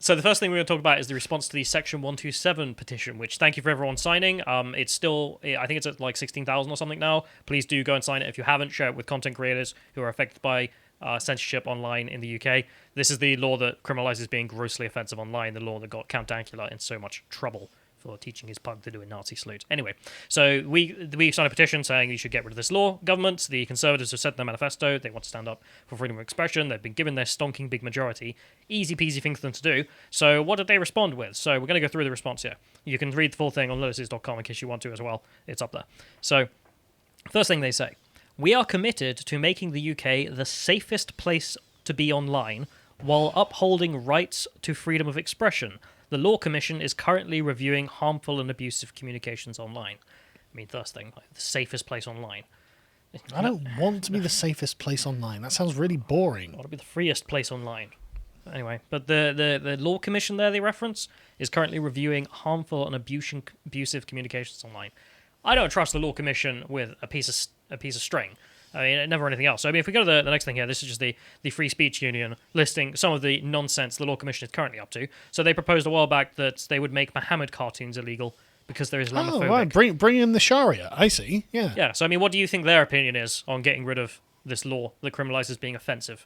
So the first thing we're going to talk about is the response to the Section 127 petition, which thank you for everyone signing. It's still, I think it's at like 16,000 or something now. Please do go and sign it. If you haven't, share it with content creators who are affected by censorship online in the UK. This is the law that criminalises being grossly offensive online, the law that got Count Dankula in so much trouble for teaching his pug to do a Nazi salute. Anyway, so we signed a petition saying you should get rid of this law. Governments, the Conservatives have said in their manifesto they want to stand up for freedom of expression. They've been given their stonking big majority. Easy peasy thing for them to do. So what did they respond with? So we're going to go through the response here. You can read the full thing on lotus.com in case you want to as well. It's up there. So first thing they say, we are committed to making the UK the safest place to be online while upholding rights to freedom of expression. The Law Commission is currently reviewing harmful and abusive communications online. I mean, first thing, like, the safest place online. I don't want to be the safest place online. That sounds really boring. I want to be the freest place online. Anyway, but the Law Commission there they reference is currently reviewing harmful and abusive communications online. I don't trust the Law Commission with a piece of string. I mean, never anything else. So, I mean, if we go to the next thing here, this is just the Free Speech Union listing some of the nonsense the Law Commission is currently up to. So they proposed a while back that they would make Muhammad cartoons illegal because they're Islamophobic. Oh, right. Bring in the Sharia. I see. Yeah. Yeah, so, I mean, what do you think their opinion is on getting rid of this law that criminalises being offensive?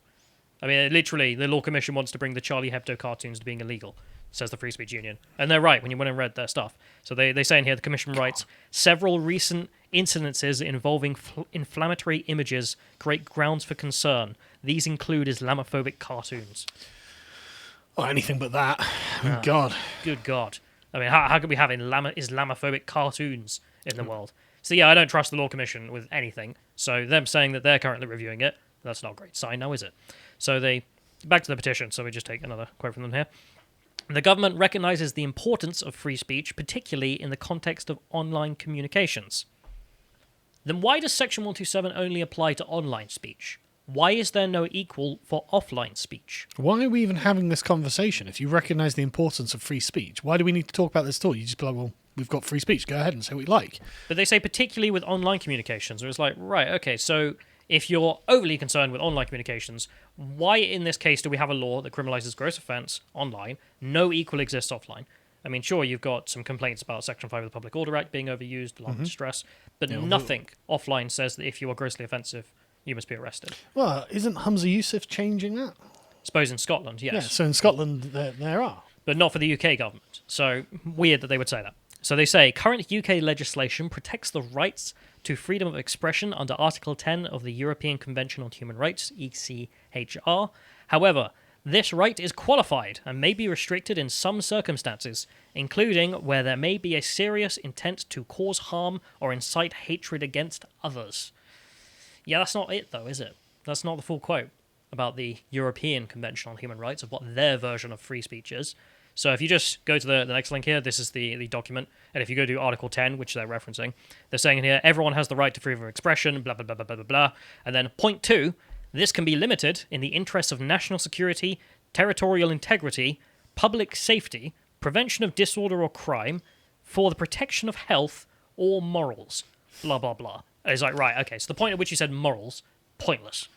I mean, literally, the Law Commission wants to bring the Charlie Hebdo cartoons to being illegal, says the Free Speech Union. And they're right when you went and read their stuff. So they say in here, the Commission writes, several recent incidences involving inflammatory images create grounds for concern. These include Islamophobic cartoons. Oh, anything but that. Oh, God. Good God. I mean, how could we have Islamophobic cartoons in the world? So yeah, I don't trust the Law Commission with anything. So them saying that they're currently reviewing it, that's not a great sign now, is it? So back to the petition, so we just take another quote from them here. The government recognises the importance of free speech, particularly in the context of online communications. Then why does Section 127 only apply to online speech? Why is there no equal for offline speech? Why are we even having this conversation? If you recognise the importance of free speech, why do we need to talk about this at all? You just be like, well, we've got free speech. Go ahead and say what you like. But they say particularly with online communications, where it's like, right, okay, so if you're overly concerned with online communications, why in this case do we have a law that criminalises gross offence online? No equal exists offline. I mean, sure, you've got some complaints about Section 5 of the Public Order Act being overused, alarm and distress, but nothing offline says that if you are grossly offensive, you must be arrested. Well, isn't Humza Yousaf changing that? I suppose in Scotland, yes. Yeah, so in Scotland there are. But not for the UK government. So weird that they would say that. So they say, current UK legislation protects the rights to freedom of expression under Article 10 of the European Convention on Human Rights, ECHR. However, this right is qualified and may be restricted in some circumstances, including where there may be a serious intent to cause harm or incite hatred against others. Yeah, that's not it, though, is it? That's not the full quote about the European Convention on Human Rights, of what their version of free speech is. So if you just go to the next link here, this is the document, and if you go to Article 10, which they're referencing, they're saying in here, everyone has the right to freedom of expression, blah, blah, blah, blah, blah, blah, blah. And then point 2, this can be limited in the interests of national security, territorial integrity, public safety, prevention of disorder or crime, for the protection of health or morals, blah, blah, blah. And it's like, right, okay, so the point at which you said morals, pointless.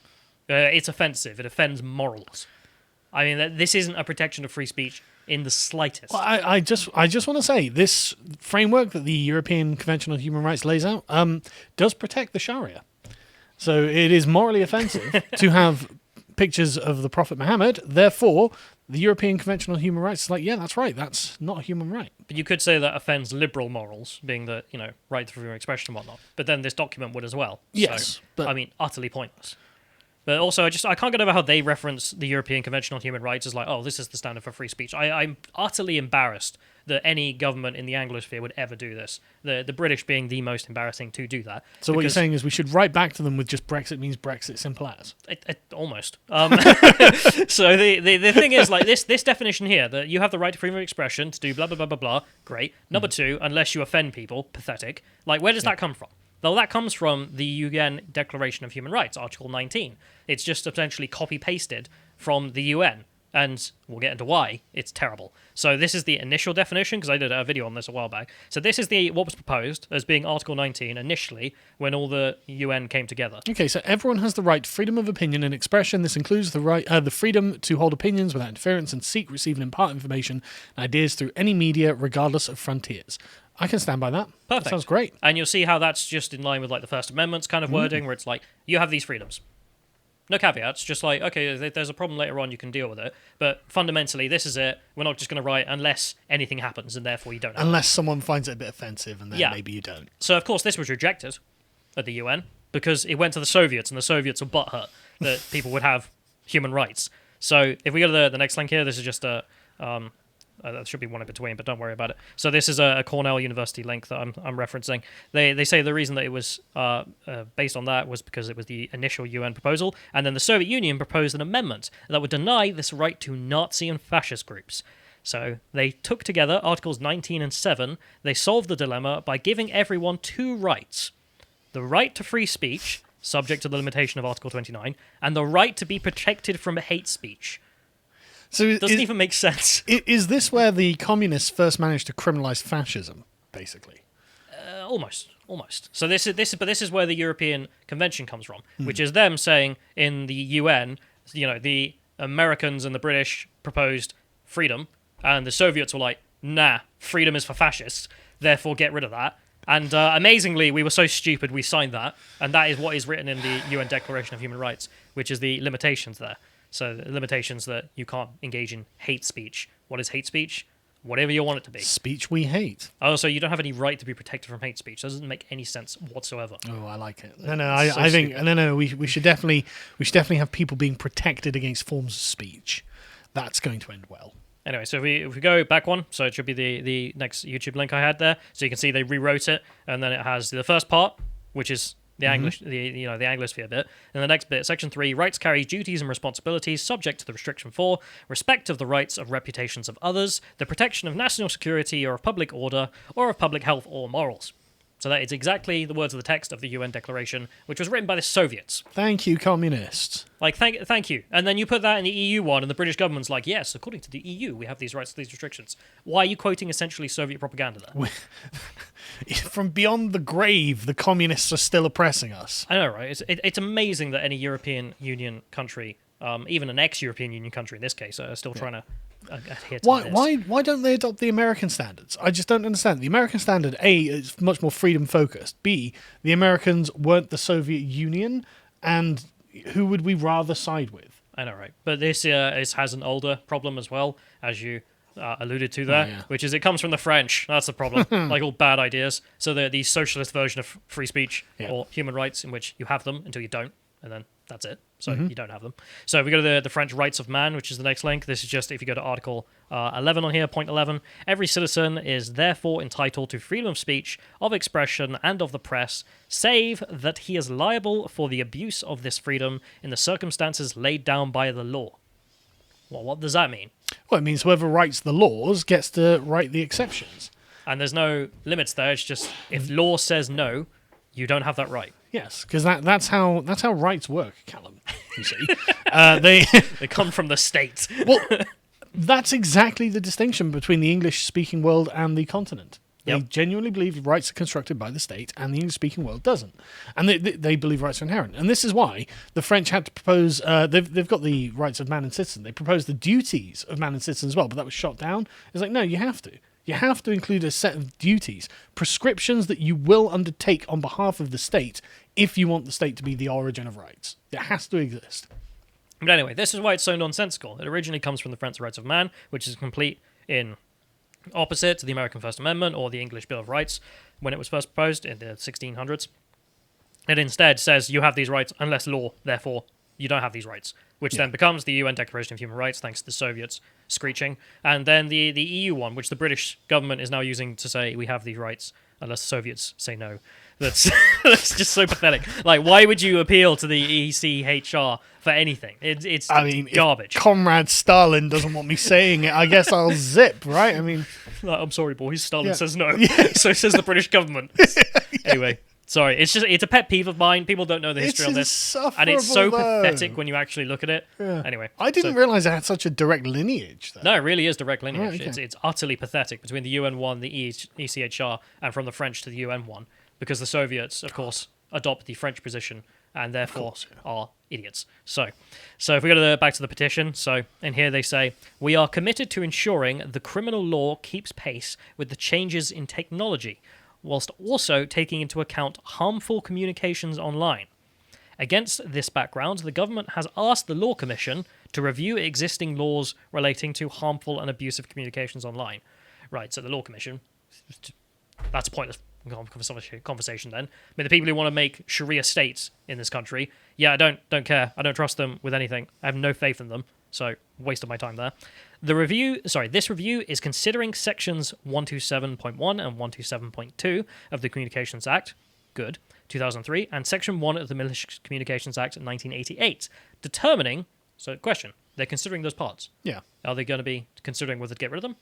It's offensive. It offends morals. I mean, this isn't a protection of free speech in the slightest. Well, I just want to say, this framework that the European Convention on Human Rights lays out does protect the Sharia. So it is morally offensive to have pictures of the Prophet Muhammad. Therefore, the European Convention on Human Rights is like, yeah, that's right. That's not a human right. But you could say that offends liberal morals, being the, right to freedom of expression and whatnot. But then this document would as well. Yes. So, but I mean, utterly pointless. But also, I can't get over how they reference the European Convention on Human Rights as like, oh, this is the standard for free speech. I'm utterly embarrassed that any government in the Anglosphere would ever do this. The British being the most embarrassing to do that. So what you're saying is we should write back to them with just Brexit means Brexit, simple as. Almost. So the thing is, like, this definition here, that you have the right to freedom of expression to do blah, blah, blah, blah, blah, great. Number 2, unless you offend people, pathetic. Like, where does that come from? Well, that comes from the UN Declaration of Human Rights, Article 19. It's just essentially copy-pasted from the UN. And we'll get into why it's terrible. So this is the initial definition, because I did a video on this a while back. So this is what was proposed as being Article 19 initially when all the UN came together. Okay, so everyone has the right to freedom of opinion and expression. This includes the freedom to hold opinions without interference and seek, receive, and impart information and ideas through any media, regardless of frontiers. I can stand by that. Perfect. That sounds great. And you'll see how that's just in line with like the First Amendment's kind of wording, where it's like, you have these freedoms. No caveats, just like, okay, if there's a problem later on, you can deal with it. But fundamentally, this is it. We're not just going to write unless anything happens, and therefore you don't have Unless someone finds it a bit offensive, and then maybe you don't. So, of course, this was rejected at the UN because it went to the Soviets, and the Soviets were butthurt that people would have human rights. So if we go to the next link here, this is just a... there should be one in between, but don't worry about it. So this is a Cornell University link that I'm referencing. They say the reason that it was based on that was because it was the initial UN proposal, and then the Soviet Union proposed an amendment that would deny this right to Nazi and fascist groups. So they took together Articles 19 and 7. They solved the dilemma by giving everyone two rights. The right to free speech, subject to the limitation of Article 29, and the right to be protected from hate speech. So It doesn't even make sense. Is this where the communists first managed to criminalize fascism, basically? Almost. So this is where the European Convention comes from, which is them saying in the UN, the Americans and the British proposed freedom, and the Soviets were like, nah, freedom is for fascists, therefore get rid of that. And amazingly, we were so stupid, we signed that, and that is what is written in the UN Declaration of Human Rights, which is the limitations there. So the limitations that you can't engage in hate speech. What is hate speech? Whatever you want it to be. Speech we hate. Oh, so you don't have any right to be protected from hate speech. That doesn't make any sense whatsoever. Oh, I like it. I think we should definitely have people being protected against forms of speech. That's going to end well. Anyway, so if we go back one, so it should be the next YouTube link I had there. So you can see they rewrote it, and then it has the first part, which is the Anglosphere bit. And the next bit, Section 3, rights carry duties and responsibilities subject to the restriction 4, respect of the rights of reputations of others, the protection of national security or of public order, or of public health or morals. So that is exactly the words of the text of the UN Declaration, which was written by the Soviets. Thank you, communists. Like, thank you. And then you put that in the EU one, and the British government's like, yes, according to the EU, we have these rights, these restrictions. Why are you quoting essentially Soviet propaganda there? From beyond the grave, the communists are still oppressing us. I know, right? It's amazing that any European Union country, even an ex-European Union country in this case, are still trying to adhere to this. Why don't they adopt the American standards? I just don't understand. The American standard, A, is much more freedom-focused. B, the Americans weren't the Soviet Union, and who would we rather side with? I know, right? But this has an older problem as well, as you alluded to there, which is it comes from the French. That's the problem. Like all bad ideas. So the socialist version of free speech or human rights, in which you have them until you don't, and then that's it. So you don't have them. So if we go to the French Rights of Man, which is the next link, this is just if you go to Article 11 on here, point 11, every citizen is therefore entitled to freedom of speech, of expression, and of the press, save that he is liable for the abuse of this freedom in the circumstances laid down by the law. Well, what does that mean? Well, it means whoever writes the laws gets to write the exceptions. And there's no limits there. It's just if law says no, you don't have that right. Yes, because that's how rights work, Callum. You see, they come from the state. Well, that's exactly the distinction between the English-speaking world and the continent. They genuinely believe rights are constructed by the state, and the English-speaking world doesn't. And they believe rights are inherent. And this is why the French had to propose. They've got the rights of man and citizen. They proposed the duties of man and citizen as well, but that was shot down. It's like, no, you have to. You have to include a set of duties, prescriptions that you will undertake on behalf of the state if you want the state to be the origin of rights. It has to exist. But anyway, this is why it's so nonsensical. It originally comes from the French Rights of Man, which is complete in opposite to the American First Amendment or the English Bill of Rights when it was first proposed in the 1600s. It instead says you have these rights unless law, therefore you don't have these rights, which then becomes the UN Declaration of Human Rights, thanks to the Soviets screeching. And then the EU one, which the British government is now using to say we have these rights unless the Soviets say no. That's just so pathetic. Like, why would you appeal to the ECHR for anything? It's garbage. If Comrade Stalin doesn't want me saying it, I guess I'll zip, right? I mean, I'm sorry, boys. Stalin says no. So says the British government. Anyway, Sorry, it's a pet peeve of mine. People don't know the history on this, and it's so pathetic when you actually look at it. Yeah. Anyway, I didn't realize it had such a direct lineage, though. no, it really is direct lineage. Right, okay. It's utterly pathetic between the UN one, the ECHR, and from the French to the UN one, because the Soviets, of course, adopt the French position and therefore are idiots. So if we go back to the petition, so in here they say, we are committed to ensuring the criminal law keeps pace with the changes in technology, whilst also taking into account harmful communications online. Against this background, the government has asked the Law Commission to review existing laws relating to harmful and abusive communications online. Right, so the Law Commission, that's a pointless conversation then. I mean, the people who want to make Sharia states in this country, yeah, I don't care. I don't trust them with anything. I have no faith in them. So, waste of my time there. This review is considering sections 127.1 and 127.2 of the Communications Act, good, 2003, and section 1 of the Malicious Communications Act 1988, determining, so question, they're considering those parts. Yeah. Are they going to be considering whether to get rid of them?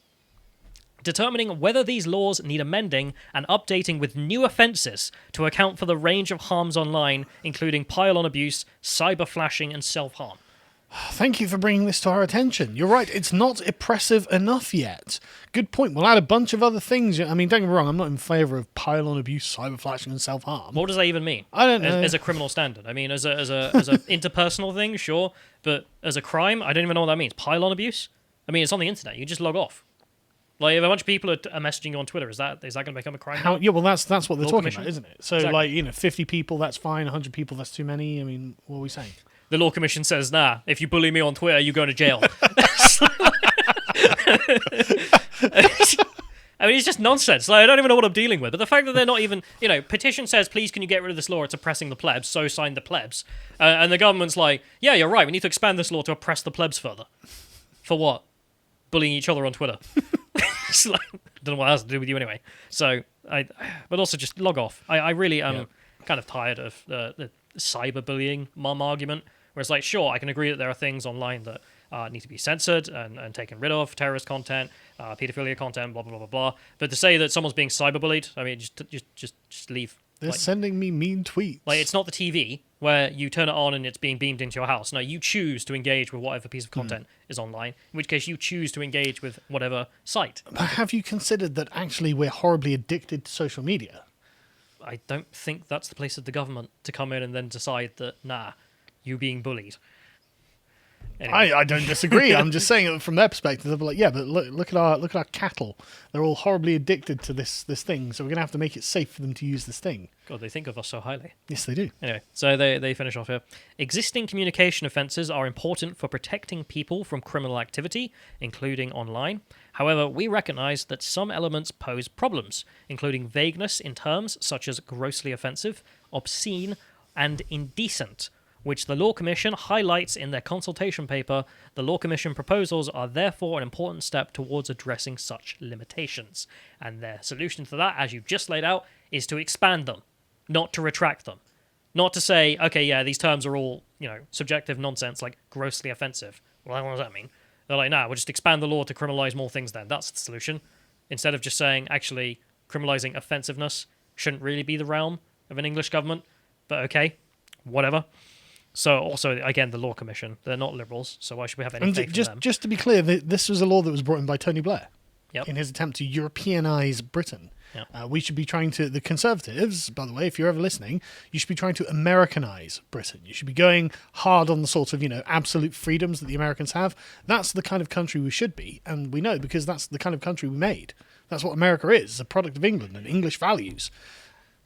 Determining whether these laws need amending and updating with new offences to account for the range of harms online, including pile-on abuse, cyber flashing, and self-harm. Thank you for bringing this to our attention. You're right, it's not oppressive enough yet. Good point. We'll add a bunch of other things. I mean, don't get me wrong, I'm not in favour of pile-on abuse, cyber flashing, and self-harm. What does that even mean? I don't know. As a criminal standard. I mean, as a interpersonal thing, sure, but as a crime, I don't even know what that means. Pile-on abuse? I mean, it's on the internet. You just log off. Like, if a bunch of people are messaging you on Twitter, is that going to become a crime? Yeah, well, that's what they're Law talking Commission? about, isn't it? So, Exactly. 50 people, that's fine. 100 people, that's too many. I mean, what are we saying? The Law Commission says, nah, if you bully me on Twitter, you go to jail. I mean, it's just nonsense. Like, I don't even know what I'm dealing with. But the fact that they're not even, Petition says, please, can you get rid of this law? It's oppressing the plebs, so sign the plebs. And the government's like, yeah, you're right. We need to expand this law to oppress the plebs further. For what? Bullying each other on Twitter. It's like, I don't know what that has to do with you anyway. So, but also just log off. I really am kind of tired of the cyberbullying mum argument, where it's like, sure, I can agree that there are things online that need to be censored and taken rid of, terrorist content, pedophilia content, blah, blah, blah, blah, blah. But to say that someone's being cyberbullied, I mean, just leave. They're sending me mean tweets. Like, it's not the TV where you turn it on and it's being beamed into your house. No, you choose to engage with whatever piece of content is online, in which case you choose to engage with whatever site. But have you considered that actually we're horribly addicted to social media? I don't think that's the place of the government to come in and then decide that, nah, you being bullied. Anyway. I don't disagree. I'm just saying that from their perspective, they'll be like, yeah, but look at our cattle. They're all horribly addicted to this thing, so we're gonna have to make it safe for them to use this thing. God, they think of us so highly. Yes, they do. Anyway, so they finish off here. Existing communication offences are important for protecting people from criminal activity, including online. However, we recognise that some elements pose problems, including vagueness in terms such as grossly offensive, obscene, and indecent, which the Law Commission highlights in their consultation paper. The Law Commission proposals are therefore an important step towards addressing such limitations. And their solution to that, as you've just laid out, is to expand them, not to retract them. Not to say, okay, yeah, these terms are all, subjective nonsense, like grossly offensive. Well, what does that mean? They're like, nah, we'll just expand the law to criminalise more things then. That's the solution. Instead of just saying, actually, criminalising offensiveness shouldn't really be the realm of an English government. But okay, whatever. So also, again, the Law Commission, they're not liberals, so why should we have any faith in them? Just to be clear, this was a law that was brought in by Tony Blair Yep. in his attempt to Europeanise Britain. Yep. We should be trying to, the Conservatives, by the way, if you're ever listening, you should be trying to Americanise Britain. You should be going hard on the sort of, absolute freedoms that the Americans have. That's the kind of country we should be, and we know because that's the kind of country we made. That's what America is, a product of England and English values,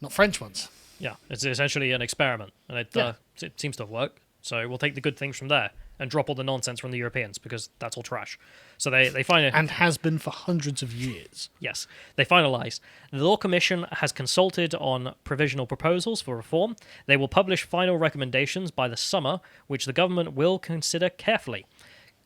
not French ones. Yeah, it's essentially an experiment, and it seems to have worked. So we'll take the good things from there and drop all the nonsense from the Europeans, because that's all trash. So they find it... And has been for hundreds of years. Yes, they finalise. The Law Commission has consulted on provisional proposals for reform. They will publish final recommendations by the summer, which the government will consider carefully.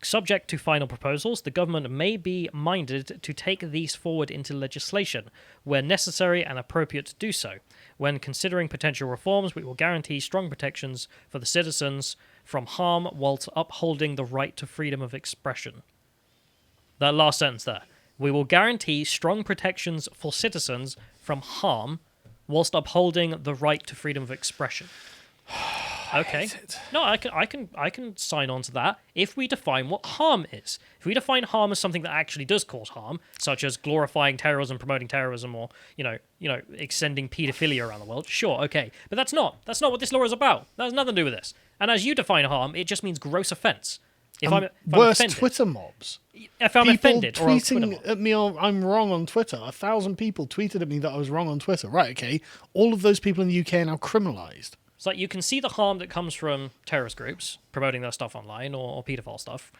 Subject to final proposals, the government may be minded to take these forward into legislation, where necessary and appropriate to do so. When considering potential reforms, we will guarantee strong protections for the citizens from harm whilst upholding the right to freedom of expression. That last sentence there. We will guarantee strong protections for citizens from harm whilst upholding the right to freedom of expression. Okay. No, I can sign on to that if we define what harm is. If we define harm as something that actually does cause harm, such as glorifying terrorism, promoting terrorism, or extending paedophilia around the world, sure, okay. But that's not what this law is about. That has nothing to do with this. And as you define harm, it just means gross offence. If I'm worse offended, Twitter mobs. If I'm People offended, or tweeting at me, I'm wrong on Twitter. 1,000 people tweeted at me that I was wrong on Twitter. Right, okay. All of those people in the UK are now criminalised. it's like you can see the harm that comes from terrorist groups promoting their stuff online or paedophile stuff,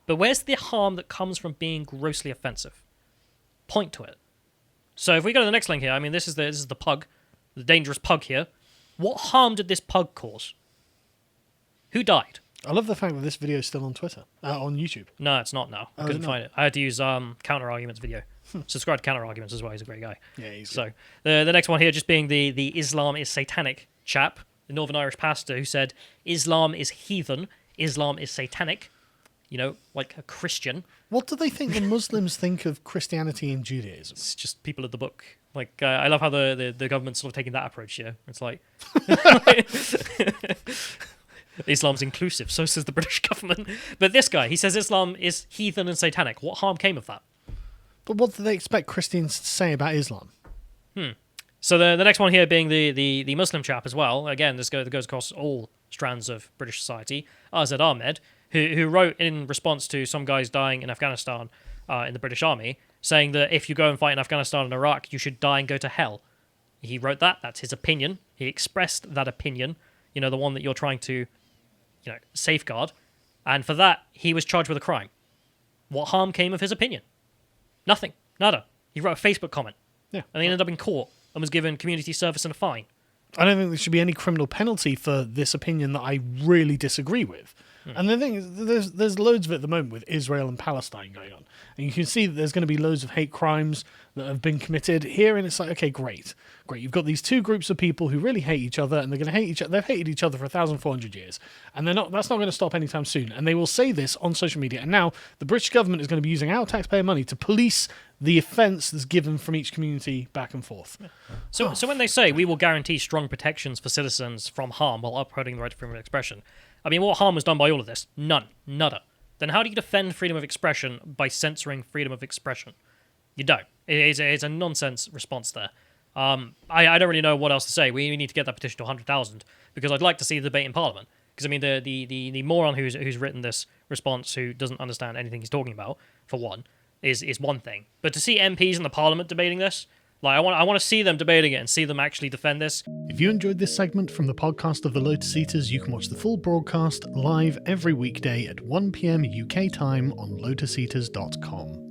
but where's the harm that comes from being grossly offensive? Point to it. So if we go to the next link here, I mean, this is the pug, the dangerous pug here. What harm did this pug cause? Who died? I love the fact that this video is still on Twitter, on YouTube. No, it's not now. I couldn't find it. I had to use Counter Arguments video. Subscribe to Counter Arguments as well. He's a great guy. Yeah, he's So the next one here just being the Islam is satanic chap, the Northern Irish pastor who said Islam is heathen, Islam is satanic, like a Christian. What do they think the Muslims think of Christianity and Judaism? It's just people of the book. Like, I love how the government's sort of taking that approach here. It's like... Islam's inclusive, so says the British government. But this guy, he says Islam is heathen and satanic. What harm came of that? But what do they expect Christians to say about Islam? So the next one here being the Muslim chap as well. Again, this goes across all strands of British society. Azad Ahmed, who wrote in response to some guys dying in Afghanistan in the British Army, saying that if you go and fight in Afghanistan and Iraq, you should die and go to hell. He wrote that. That's his opinion. He expressed that opinion, the one that you're trying to safeguard. And for that, he was charged with a crime. What harm came of his opinion? Nothing. Nada. He wrote a Facebook comment. Yeah. And he ended up in court and was given community service and a fine. I don't think there should be any criminal penalty for this opinion that I really disagree with. And the thing is, there's loads of it at the moment with Israel and Palestine going on. And you can see that there's going to be loads of hate crimes that have been committed here. And it's like, okay, great. You've got these two groups of people who really hate each other, and they're going to hate each other. They've hated each other for 1,400 years. And that's not going to stop anytime soon. And they will say this on social media. And now the British government is going to be using our taxpayer money to police the offence that's given from each community back and forth. So when they say we will guarantee strong protections for citizens from harm while upholding the right to freedom of expression, I mean, what harm was done by all of this? None. Nada. Then how do you defend freedom of expression by censoring freedom of expression? You don't. It's a nonsense response there. I don't really know what else to say. We need to get that petition to 100,000 because I'd like to see the debate in Parliament. Because I mean, the moron who's written this response, who doesn't understand anything he's talking about, for one, is one thing. But to see MPs in the Parliament debating this, like I want to see them debating it and see them actually defend this. If you enjoyed this segment from the podcast of the Lotus Eaters, you can watch the full broadcast live every weekday at 1 p.m. UK time on lotuseaters.com.